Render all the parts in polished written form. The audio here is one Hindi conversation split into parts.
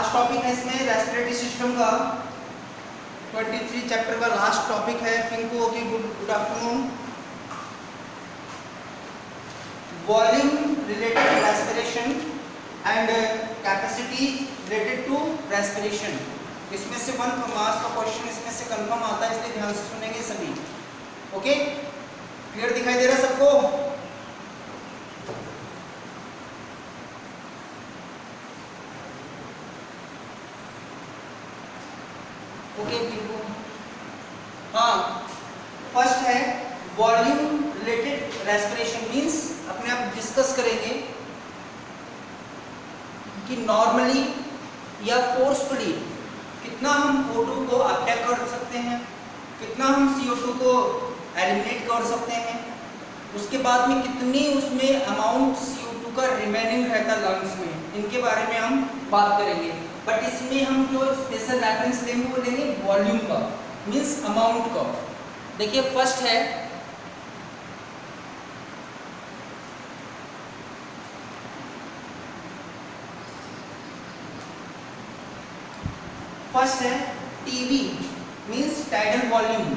लास्ट टॉपिक है इसमें रेस्पिरेटरी सिस्टम का 23 चैप्टर का लास्ट टॉपिक है। Pinku okay, good afternoon. Volume related respiration and capacity related to respiration. इसमें से 1 मार्क्स का क्वेश्चन इसमें से कंफर्म आता है, इसलिए ध्यान से सुनेंगे सभी। ओके, क्लियर दिखाई दे रहा है सबको? ओके हाँ, फर्स्ट है वॉल्यूम रिलेटेड रेस्पिरेशन। मींस अपने आप डिस्कस करेंगे कि नॉर्मली या फोर्सफुली कितना हम O2 को अटैक कर सकते हैं, कितना हम CO2 को एलिमिनेट कर सकते हैं, उसके बाद में कितनी उसमें अमाउंट CO2 का रिमेनिंग रहता लंग्स में, इनके बारे में हम बात करेंगे। बट इसमें हम जो स्पेशल रेफरेंस लेंगे वो लेंगे वॉल्यूम का, मींस अमाउंट का। देखिए फर्स्ट है TV means tidal volume.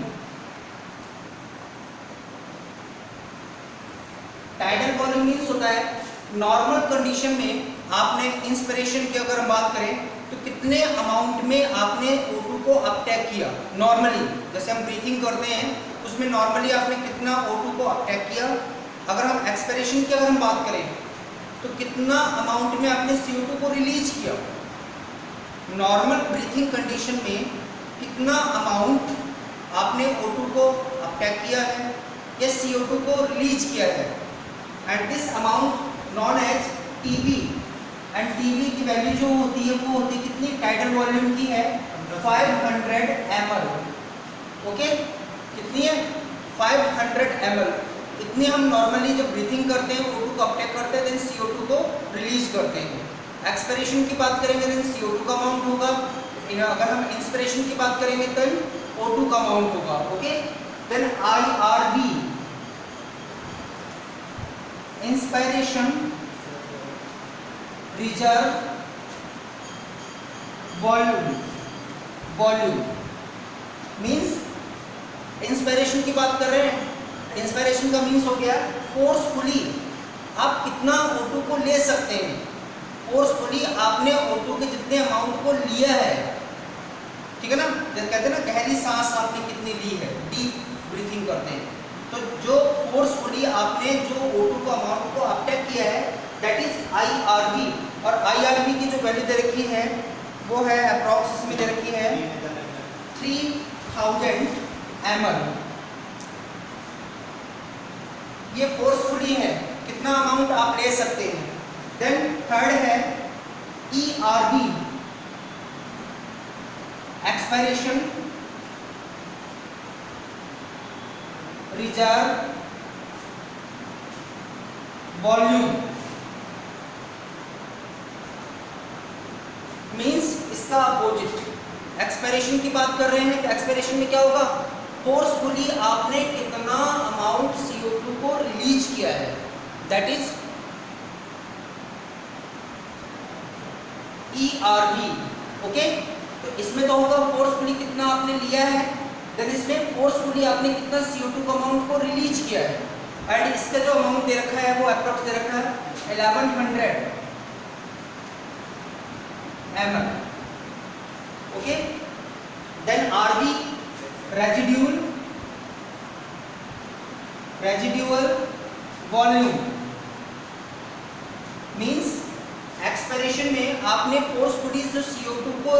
Tidal volume means होता है नॉर्मल कंडीशन में आपने इंस्पिरेशन की अगर हम बात करें तो कितने अमाउंट में आपने O2 को अपटेक किया। नॉर्मली जैसे हम ब्रीथिंग करते हैं उसमें नॉर्मली आपने कितना O2 को अपटेक किया। अगर हम एक्सपिरेशन की अगर हम बात करें तो कितना अमाउंट में आपने CO2 को रिलीज किया। नॉर्मल ब्रीथिंग कंडीशन में कितना अमाउंट आपने O2 को अपटेक किया है या CO2 को रिलीज किया है, and this amount known as TV. And TV की वैल्यू जो होती है वो होती है कितनी, टाइडल वॉल्यूम की है 500 ml। ओके, कितनी है 500 ml। इतनी हम नॉर्मली जब ब्रीथिंग करते हैं O2 को अपटेक करते हैं, देन CO2 को रिलीज करते हैं। एक्सपिरेशन की बात करेंगे देन CO2 का अमाउंट होगा, अगर हम इंस्पिरेशन की बात करेंगे तो O2 का अमाउंट होगा। Okay, then IRV inspiration reserve volume means inspiration की बात कर रहे हैं। इंस्पिरेशन का मींस हो गया फोर्सफुली आप कितना O2 को ले सकते हैं। फोर्सफुली आपने O2 के जितने अमाउंट को लिया है, ठीक है ना, जब कहते हैं ना गहरी सांस आपने कितनी ली है, डीप ब्रीथिंग करते हैं, तो जो फोर्सफुली आपने जो O2 का अमाउंट को अपटेक किया है दैट इज IRV। और IRV की जो वैल्यू दे रखी है वो है अप्रॉक्स में दे रखी है 3000 ml। ये फोर्सफुली है, कितना अमाउंट आप ले सकते हैं। देन थर्ड है ERV expiration reserve volume means इसका अपोजिट। एक्सपायरेशन की बात कर रहे हैं तो एक्सपायरेशन में क्या होगा, फोर्सफुली आपने कितना अमाउंट CO2 को रिलीज किया है, दैट इज ERV। ओके, तो इसमें तो होगा फोर्सफुली कितना आपने लिया है, देन इसमें फोर्सफुली आपने कितना CO2 का अमाउंट को रिलीज किया है, एंड इसका जो अमाउंट दे रखा है वो अप्रॉक्स दे रखा है 1100 ml। Okay, then RV residual volume means expiration में आपने फोर्सफुली जो CO2 को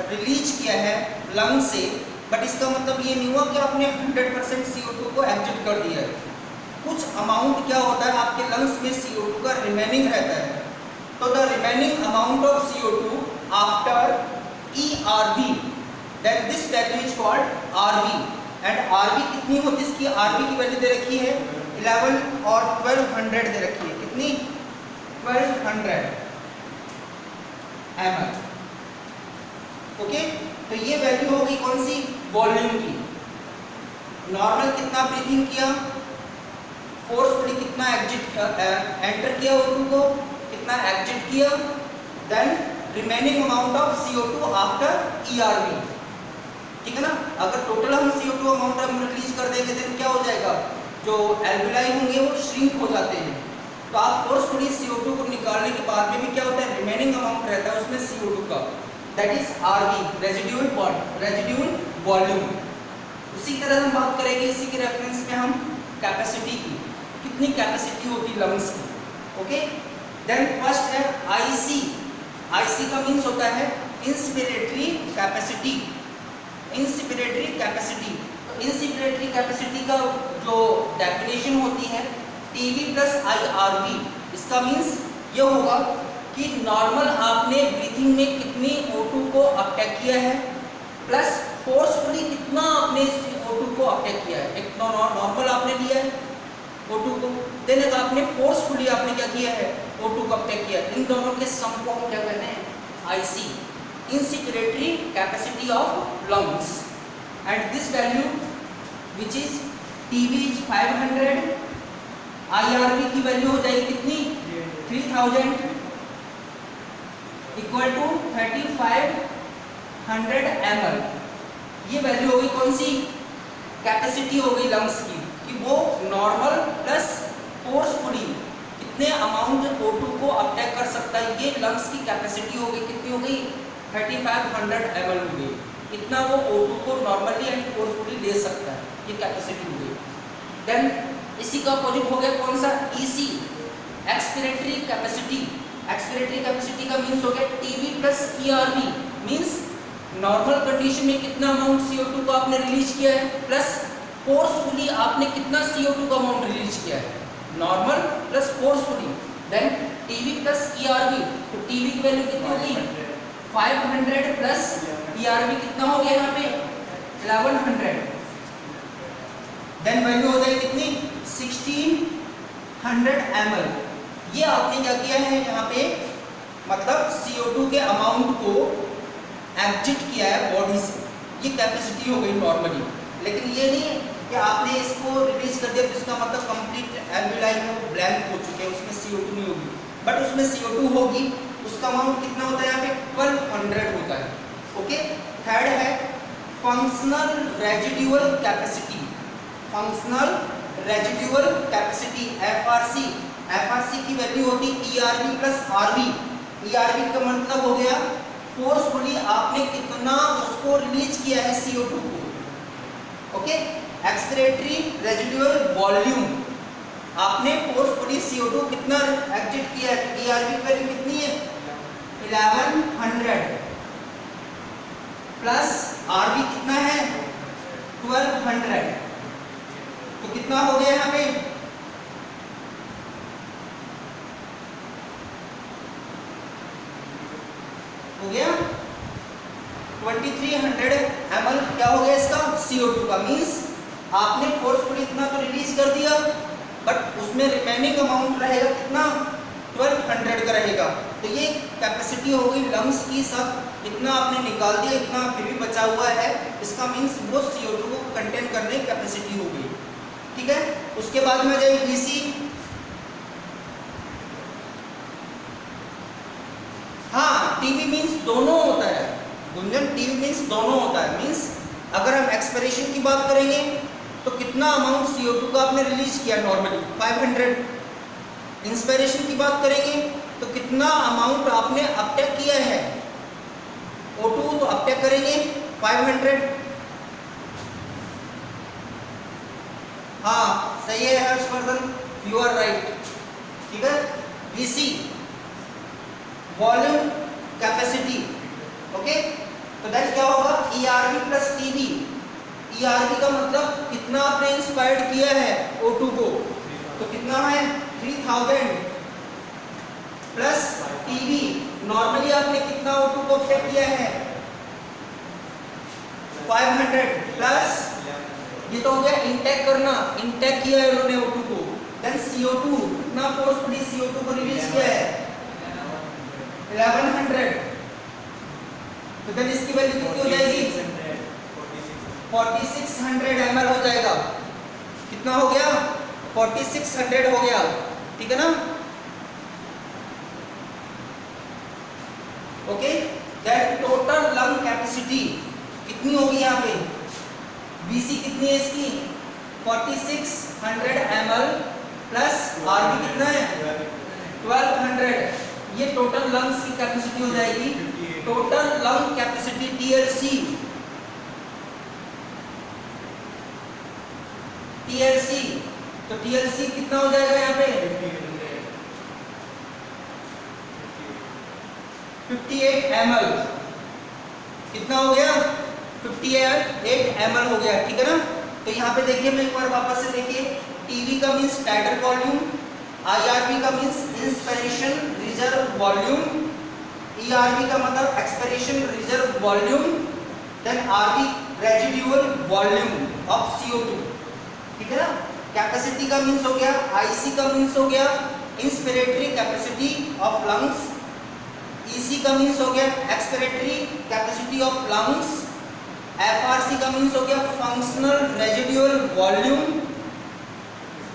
रिलीज किया है लंग से, बट इसका मतलब ये नहीं हुआ कि आपने 100% CO2 को एग्जिट कर दिया है। कुछ अमाउंट क्या होता है आपके लंग्स में CO2 का रिमेनिंग रहता है, तो the remaining amount of CO2 after ERV that this value is called RV। And RV कितनी होती है, इसकी RV की वैल्यू दे रखी है 11 और 1200 दे रखी है, कितनी 1200 ml। ओके, तो ये वैल्यू होगी कौन सी, वॉल्यूम की। नॉर्मल कितना ब्रीथिंग किया, फोर्सफुली कितना एग्जिट एंटर किया O2 को, कितना एग्जिट किया, then remaining amount of CO2 after ERV। ठीक है ना, अगर टोटल हम CO2 अमाउंट हम रिलीज कर देंगे तो क्या हो जाएगा, जो एल्विलाई होंगे वो श्रिंक हो जाते हैं। तो आप फोर्सफुली CO2 को निकालने के बाद में भी क्या होता है, रिमेनिंग अमाउंट रहता है उसमें CO2 का, that is RV, residual volume. उसी तरह हम बात करेंगे इसी के रेफरेंस में हम कैपेसिटी की, कितनी कैपेसिटी होती है लंग्स की। ओके, देन फर्स्ट है IC का मीन्स होता है इंस्पिरेटरी कैपेसिटी। इंस्पिरेटरी कैपेसिटी, तो इंस्पिरेटरी कैपेसिटी का जो डेफिनेशन होती है TB प्लस IRV, इसका मीन्स ये होगा कि नॉर्मल आपने ब्रीथिंग में कितनी O2 को अपटेक किया है प्लस फोर्सफुली कितना आपने इस O2 को अपटेक किया है। एक नॉर्मल आपने लिया है O2 को, देन एक आपने फोर्सफुली आपने क्या किया है, O2 को अपटेक किया। इन दोनों के सम को हम क्या कहते हैं, IC, inspiratory capacity of lungs. And this value which is TB is 500, IRV की वैल्यू हो जाएगी कितनी, 3000 इक्वल टू 3500 ml। ये वैल्यू होगी कौन सी, कैपेसिटी हो गई लंग्स की, कि वो नॉर्मल प्लस फोर्सफुली कितने अमाउंट O2 को अपटेक कर सकता है। ये लंग्स की कैपेसिटी हो गई, कितनी हो गई, 3500 ml हो गई। इतना वो O2 को नॉर्मली एंड फोर्सफुली ले सकता है, ये कैपेसिटी हो गई। देन इसी का अपोजिट हो गया कौन सा, EC, expiratory capacity. Expiratory capacity का मीन्स हो गया TB plus ERV, means normal condition में कितना अमाउंट CO2 को आपने रिलीज किया है प्लस फोर्सफुली आपने कितना CO2 का अमाउंट रिलीज किया है, normal plus forcefully. Then TB plus ERV, तो TB की वैल्यू कितनी होगी, 500 प्लस ERV कितना हो गया यहाँ पे, 1100। देन वैल्यू हो जाएगी कितनी, 1600 ml। ये आपने क्या किया है यहाँ पे, मतलब CO2 के अमाउंट को एग्जिट किया है बॉडी से, ये कैपेसिटी हो गई नॉर्मली। लेकिन ये नहीं कि आपने इसको रिलीज कर दिया तो इसका मतलब कंप्लीट एल्विलाई में ब्लैंक हो चुके हैं, उसमें CO2 नहीं होगी, बट उसमें CO2 होगी। उसका अमाउंट कितना होता है यहाँ पे, 1200 होता है। ओके, थर्ड है functional residual capacity. Functional residual capacity FRC की वैल्यू होती है ERV प्लस RV। ERV का मतलब हो गया फोर्सफुली आपने कितना उसको रिलीज किया है CO2 को। ओके, एक्सपिरेटरी रेजिड्यूअल वॉल्यूम, आपने फोर्सफुली CO2 कितना एग्जिट किया है, ERV की वैल्यू कितनी है, 1100 प्लस RV कितना है, 1200। तो कितना हो गया यहाँ पे, हो गया 2300 ml। क्या हो गया इसका, CO2 का, मींस आपने फोर्सफुली इतना तो रिलीज कर दिया, बट उसमें रिमेनिंग अमाउंट रहेगा कितना, 1200 का रहेगा। तो ये कैपेसिटी हो गई लंग्स की, सब इतना आपने निकाल दिया, इतना फिर भी बचा हुआ है, इसका मींस वो CO2 को कंटेन करने की कैपेसिटी हो गई। ठीक है, उसके बाद में जाए VC। हाँ, TB मींस दोनों होता है गुंजन, TB मींस दोनों होता है। मींस अगर हम एक्सपिरेशन की बात करेंगे तो कितना अमाउंट CO2 का आपने रिलीज किया नॉर्मली, 500। इंस्पिरेशन की बात करेंगे तो कितना अमाउंट आपने अपटेक किया है, O2 तो अपटेक करेंगे 500। हाँ सही है हर्षवर्धन, यू आर राइट। ठीक है, VC वॉल्यूम कैपेसिटी। ओके, तो दैट क्या होगा, ERV प्लस TB। ERV का मतलब कितना आपने इंस्पायर्ड किया है O2 को, तो कितना है 3000 प्लस TB, नॉर्मली आपने कितना O2 को अपटेक किया है 500 प्लस, ये तो हो गया इंटेक करना, इंटेक किया है उन्होंने O2 को। देन CO2, कितना फोर्सफुली CO2 को रिलीज किया है 1100। तो देन इसकी वैल्यू कितनी हो जाएगी, 4600 ml हो जाएगा। कितना हो गया, 4600 हो गया। ठीक है ना। Okay, that total lung capacity कितनी होगी यहाँ पे, VC कितनी है इसकी 4600 ml प्लस RV कितना है 1200, ये टोटल लंग्स की कैपेसिटी हो जाएगी, टोटल लंग कैपेसिटी TLC, तो TLC कितना हो जाएगा यहाँ पे 58 ml, कितना हो गया 58 ml हो गया, ठीक है ना। तो यहाँ पे देखिए, मैं एक बार वापस से देखिए, TV का मीन्स टाइडल वॉल्यूम, IRV का means inspiration reserve volume, ERV का मतलब expiration reserve volume, then RV residual volume of CO2, ठीक है ना। कैपेसिटी का मीन्स हो गया, IC का मीन्स हो गया inspiratory capacity of lungs, EC का मीन्स हो गया expiratory capacity of lungs, FRC का मीन्स हो गया फंक्शनल रेजिडुअल वॉल्यूम,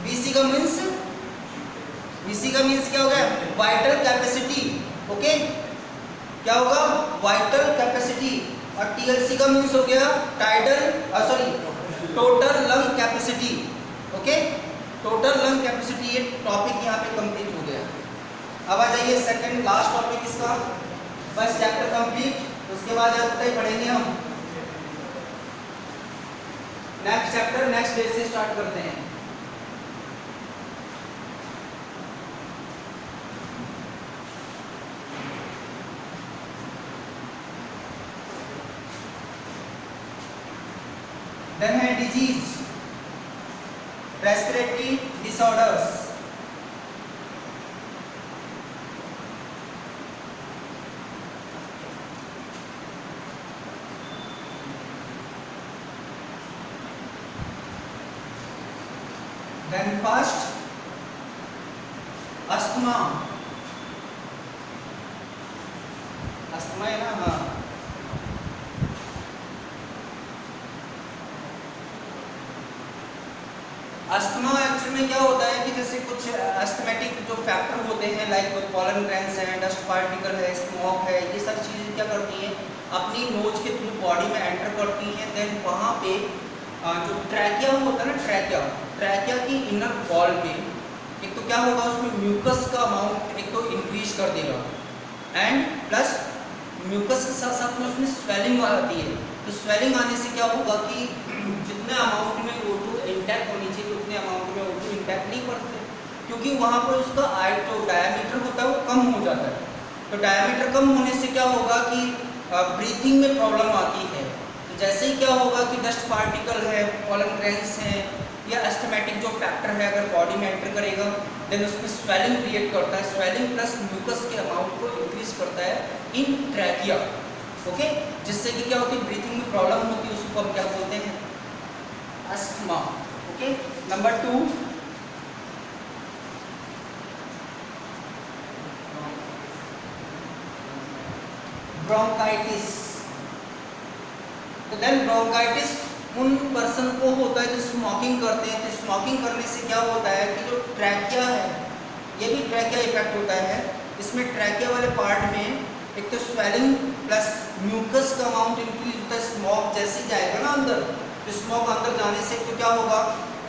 VC का मीन्स क्या हो गया वाइटल कैपेसिटी, ओके, क्या होगा वाइटल कैपेसिटी, और TLC का मीन्स हो गया total lung capacity, okay, total lung capacity. ये टॉपिक यहाँ पे कंप्लीट हो गया। अब आ जाइए सेकंड लास्ट टॉपिक इसका, बस चैप्टर कंप्लीट, उसके बाद पढ़ेंगे हम नेक्स्ट चैप्टर, नेक्स्ट डे से स्टार्ट करते हैं। देन है disease, respiratory disorders, then first asthma, asthma है ना, हाँ, अस्थमा एक्चुअली में क्या होता है कि जैसे कुछ एस्थमेटिक जो फैक्टर होते हैं लाइक पॉलन ग्रेन्स हैं, डस्ट पार्टिकल है, स्मोक है, ये सब चीज़ें क्या करती हैं अपनी नोज के थ्रू बॉडी में एंटर करती हैं। देन वहाँ पे जो ट्रैकिया होता है ना, ट्रैकिया की इनर वॉल पे एक तो क्या होगा उसमें म्यूकस का अमाउंट एक तो इंक्रीज कर देगा, एंड प्लस म्यूकस के साथ साथ में उसमें स्वेलिंग आती है। तो स्वेलिंग आने से क्या होगा कि जितने अमाउंट में O2 इंटैक्ट होनी चाहिए उतने अमाउंट में O2 इंटैक्ट नहीं करते, क्योंकि वहाँ पर उसका जो डायमीटर होता है वो कम हो जाता है। तो डायमीटर कम होने से क्या होगा कि ब्रीथिंग में प्रॉब्लम आती है। तो जैसे ही क्या होगा कि डस्ट पार्टिकल है, पॉलन ग्रेन्स हैं या एस्थमेटिक जो फैक्टर है अगर बॉडी में एंटर करेगा, देन उसमें स्वेलिंग क्रिएट करता है, स्वेलिंग प्लस म्यूकस के अमाउंट को इंक्रीज करता है इन ट्रैकिया, ओके, जिससे कि क्या होती है ब्रीथिंग में प्रॉब्लम होती है, उसको हम क्या बोलते हैं अस्थमा, ओके। Number 2 bronchitis. तो देन ब्रोंकाइटिस उन पर्सन को होता है जो स्मोकिंग करते हैं। तो स्मोकिंग करने से क्या होता है कि जो ट्रैकिया है, ये भी ट्रैकिया इफेक्ट होता है। इसमें ट्रैकिया वाले पार्ट में एक तो स्वेलिंग प्लस म्यूकस का अमाउंट इंक्रीज होता है। स्मोक जैसे ही जाएगा ना अंदर, तो स्मोक अंदर जाने से तो क्या होगा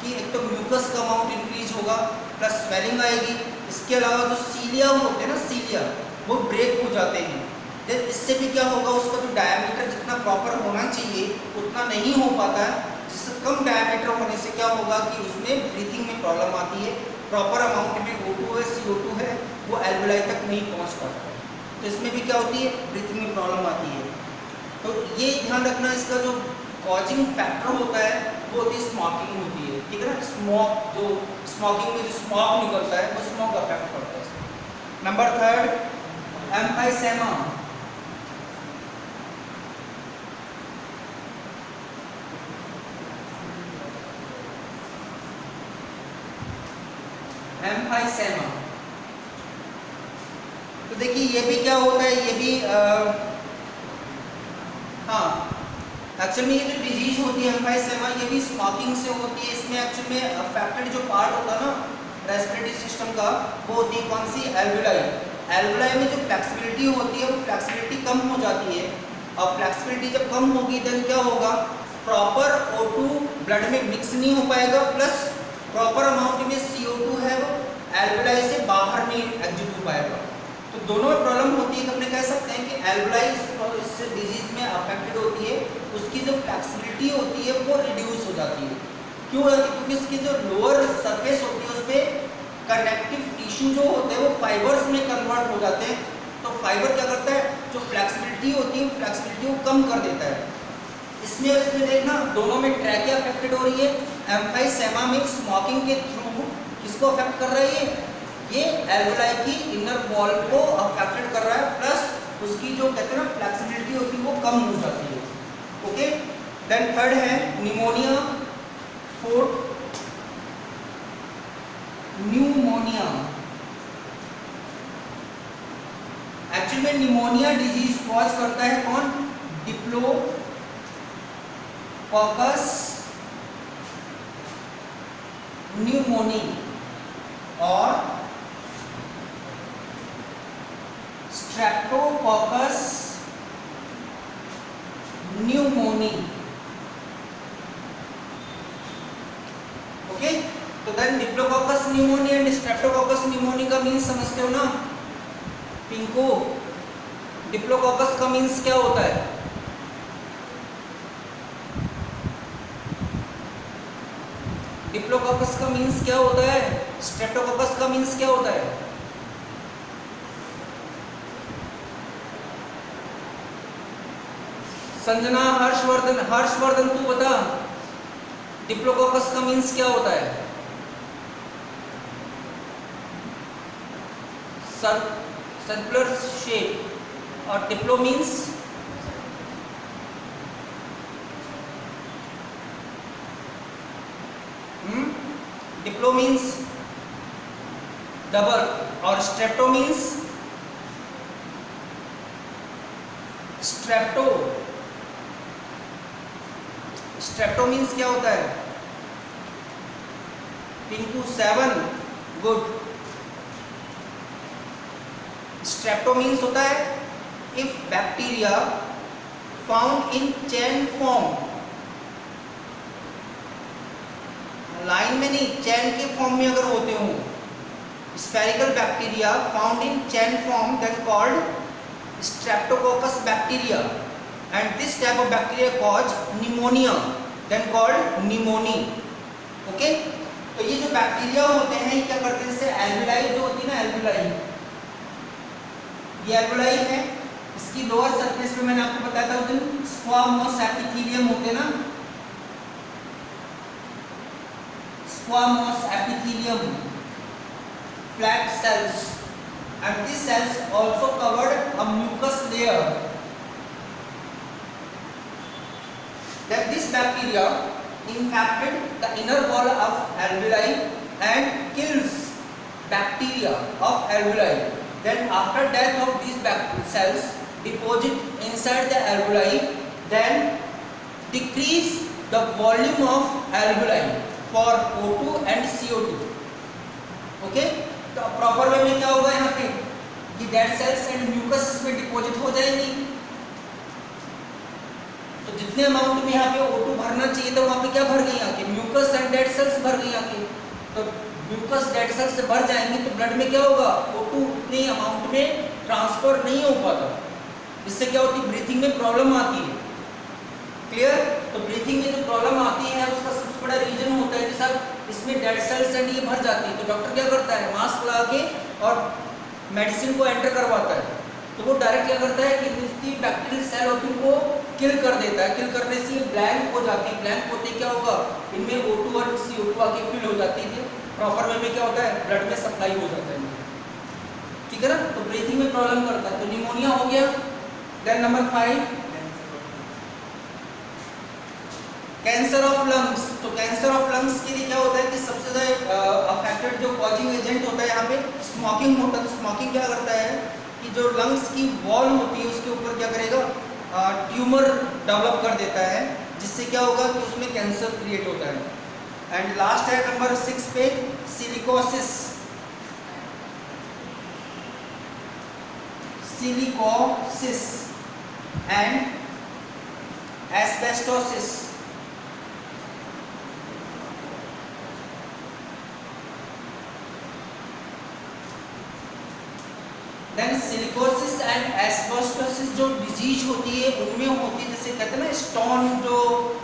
कि एक तो म्यूकस का अमाउंट इंक्रीज होगा प्लस स्वेलिंग आएगी। इसके अलावा जो सीलिया होते हैं ना, सीलिया वो ब्रेक हो जाते हैं। देन इससे भी क्या होगा, उसका जो डायमीटर जितना प्रॉपर होना चाहिए उतना नहीं हो पाता है, जिससे कम डायमीटर होने से क्या होगा कि उसमें ब्रीथिंग में प्रॉब्लम आती है। प्रॉपर अमाउंट में O2 है, CO2 है, वो एल्वेलाई तक नहीं पहुंच पाता है। तो इसमें भी क्या होती है, ब्रीथिंग में प्रॉब्लम आती है। तो ये ध्यान रखना, इसका जो कॉजिंग फैक्टर होता है वो होती है स्मोकिंग होती है, ठीक है ना। स्मोक जो स्मोकिंग में जो स्मोक निकलता है वो स्मोक अफेक्ट करता है। Number 3 emphysema. एम्फाइसेमा, तो देखिए ये भी क्या होता है, ये भी हाँ एक्चुअली ये जो डिजीज होती है एम्फाइसेमा, ये भी स्मोकिंग से होती है। इसमें एक्चुअली में अफेक्टेड जो पार्ट होता है ना रेस्पिरेटरी सिस्टम का, वो होती है कौन सी, एल्वेलाई। एल्वुलाई में जो फ्लेक्सिबिलिटी होती है वो फ्लेक्सिबिलिटी कम हो जाती है, और फ्लेक्सिबिलिटी जब कम होगी देन क्या होगा, प्रॉपर O2 ब्लड में मिक्स नहीं हो पाएगा, प्लस प्रॉपर अमाउंट में CO2 है वो एल्वुलाई से बाहर नहीं एग्जिट हो पाएगा। तो दोनों में प्रॉब्लम होती है। तो अपने कह सकते हैं कि एल्वुलाई इस डिजीज में अफेक्टेड होती है, उसकी जो फ्लेक्सिबिलिटी होती है वो रिड्यूस हो जाती है। क्यों होती है? क्योंकि इसकी जो लोअर सरफेस होती है उस पर कनेक्टिव टिश्यू जो होते हैं वो फाइबर्स में कन्वर्ट हो जाते हैं। तो फाइबर क्या करता है, जो फ्लेक्सिबिलिटी होती है फ्लेक्सिबिलिटी को कम कर देता है। इसमें और इसमें देखना दोनों में ट्रैकिया अफेक्टेड हो रही है। एम्फाइसेमा में स्मोकिंग के थ्रू किसको अफेक्ट कर रहा है, ये एल्वुलाई की इनर वॉल को अफेक्टेड कर रहा है, प्लस उसकी जो कहते हैं ना फ्लेक्सिबिलिटी होती है वो कम हो जाती है। ओके, देन थर्ड है निमोनिया, फोर्थ न्यूमोनिया। एक्चुअली में निमोनिया डिजीज कॉज करता है कौन, डिप्लोकोकस न्यूमोनी और स्ट्रेप्टोकोकस न्यूमोनी। ओके, तो then diplococcus pneumoniae and streptococcus pneumoniae का मीन्स समझते हो ना पिंको? डिप्लोकोकस का मीन्स क्या होता है, डिप्लोकोकस का मीन्स क्या होता है, स्ट्रेप्टोकोकस का मीन्स क्या होता है? संजना, हर्षवर्धन तू बता, डिप्लोकोकस का मीन्स क्या होता है? सर्कुलर शेप, और Diplo means Diplo means double, और स्ट्रेप्टो मीन्स स्ट्रेप्टो मीन्स क्या होता है पिंकू? 7 गुड। स्ट्रेप्टो मीन्स होता है if bacteria found in chain form, लाइन में नहीं चैन के फॉर्म में अगर होते हो, spherical bacteria found in chain form then called streptococcus bacteria, and this type of bacteria cause pneumonia then called pneumoniae. Okay, तो ये जो बैक्टीरिया होते हैं क्या करते हैं, जैसे एल्वुलाई जो होती है ना, एल्वुलाई, ये एल्वुलाई है, इसकी लोअर सरफेस पे मैंने आपको बताया था उस दिन स्क्वामोस एपिथेलियम होते ना, squamous epithelium, flat cells, and these cells also covered a mucus layer. Then this bacteria infected the inner wall of alveoli and kills bacteria of alveoli. Then after death of these cells deposit inside the alveoli, then decrease the volume of alveoli for O2 and CO2. Okay, तो प्रॉपर वे में क्या होगा, यहाँ पे ये डेड सेल्स एंड म्यूकस इसमें डिपॉजिट हो जाएंगी। तो जितने अमाउंट में यहाँ पे O2 भरना चाहिए था वहाँ पे क्या भर गई आके, म्यूकस एंड डेड सेल्स भर गई आके। तो म्यूकस डेड सेल्स से भर जाएंगे तो ब्लड में क्या होगा, O2 उतने अमाउंट में ट्रांसफर नहीं हो पाता, इससे क्या होती है, ब्रीथिंग में प्रॉब्लम आती है। क्लियर? तो ब्रीथिंग में जो प्रॉब्लम आती है उसका सबसे बड़ा रीजन होता है कि साहब इसमें डेड सेल्स एंड ये भर जाती है। तो डॉक्टर क्या करता है, मास्क लगा के और मेडिसिन को एंटर करवाता है। तो वो डायरेक्ट क्या करता है कि जितनी बैक्टीरियल सेल होती है उनको किल कर देता है। किल करने से ब्लैंक हो जाती है। ब्लैंक होते क्या होगा, इनमें O2 और CO2 आके फिल हो जाती है। प्रॉपर वे में क्या होता है, ब्लड में सप्लाई हो जाता है। ठीक है ना? तो ब्रीथिंग में प्रॉब्लम करता है। तो निमोनिया हो गया। Then number 5 cancer of lungs. तो कैंसर ऑफ लंग्स के लिए क्या होता है कि सबसे ज़्यादा अफेक्टेड जो कॉजिंग एजेंट होता है यहाँ पे स्मोकिंग होता है। तो स्मोकिंग क्या करता है कि जो लंग्स की वॉल होती है उसके ऊपर क्या करेगा, ट्यूमर डेवलप कर देता है, जिससे क्या होगा कि उसमें कैंसर क्रिएट होता है। एंड लास्ट है नंबर 6 पे silicosis. Silicosis and asbestosis. Then silicosis and asbestosis जो डिजीज होती है उनमें होती है, जैसे कहते हैं ना स्टोन जो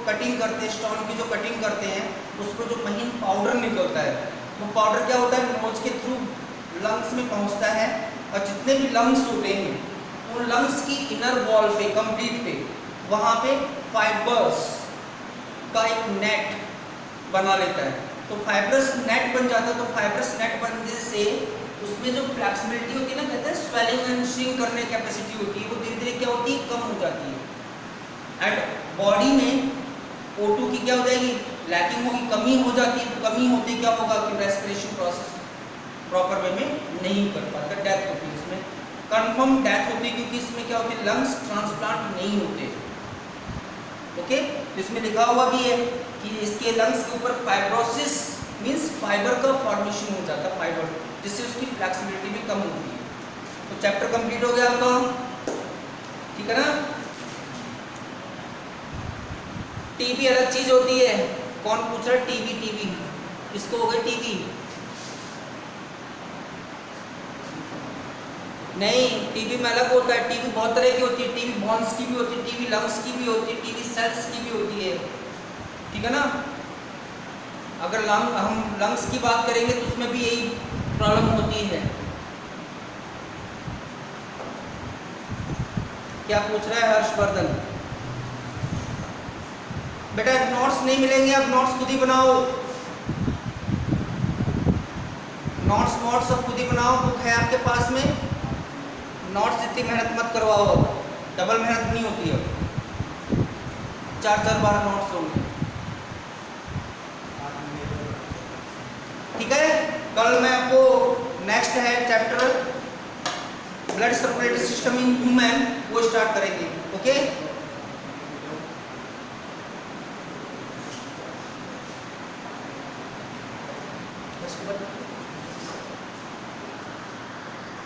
कटिंग करते हैं, स्टोन की जो कटिंग करते हैं उस पर जो महीन पाउडर निकलता है, वो पाउडर क्या होता है नोज के थ्रू लंग्स में पहुंचता है, और जितने भी लंग्स होते हैं उन लंग्स की इनर वॉल पे कंप्लीट पे वहाँ पे फाइबर्स का एक नेट बना लेता है। तो फाइबरस नेट बन जाता है। तो फाइबरस नेट बनने से उसमें जो फ्लेक्सिबिलिटी होती है ना, कहते हैं स्वेलिंग एंड श्रिंक करने की कैपेसिटी होती है, वो धीरे धीरे क्या होती है कम हो जाती है। एंड बॉडी में O2 की क्या हो जाएगी लैकिंग होगी, कमी हो जाती है। तो कमी होती क्या होगा कि रेस्पिरेशन प्रोसेस प्रॉपर वे में नहीं कर पाता, डेथ होती है, इसमें कंफर्म डेथ होती है, क्योंकि इसमें क्या होती है लंग्स ट्रांसप्लांट नहीं होते। ओके, इसमें लिखा हुआ भी है कि इसके लंग्स के ऊपर फाइब्रोसिस मींस फाइबर का फॉर्मेशन हो जाता है, फाइबर, जिससे उसकी फ्लेक्सिबिलिटी भी कम होती है। तो चैप्टर कंप्लीट हो गया आपका, ठीक है ना। टीबी अलग चीज होती है, कौन पूछ रहा है टीबी, टीबी इसको हो गई टीबी नहीं, टीबी में अलग होता है। टीबी बहुत तरह की होती है, टीबी बॉन्स की भी होती है, टीबी लंग्स की भी होती है, टीबी सेल्स की भी होती है, ठीक है ना। अगर हम लंग्स की बात करेंगे तो उसमें भी यही प्रॉब्लम होती है। क्या पूछ रहा है हर्षवर्धन? बेटा नोट्स नहीं मिलेंगे, आप नोट्स खुद ही बनाओ, नोट्स सब खुद ही बनाओ। बुक है आपके पास में, नोट्स जितनी मेहनत मत करवाओ, डबल मेहनत नहीं होती है, 4-4 बार नोट्स होंगे, ठीक है। कल मैं आपको नेक्स्ट है chapter blood circulatory system in human, वो स्टार्ट करेंगे, ओके। उसके बाद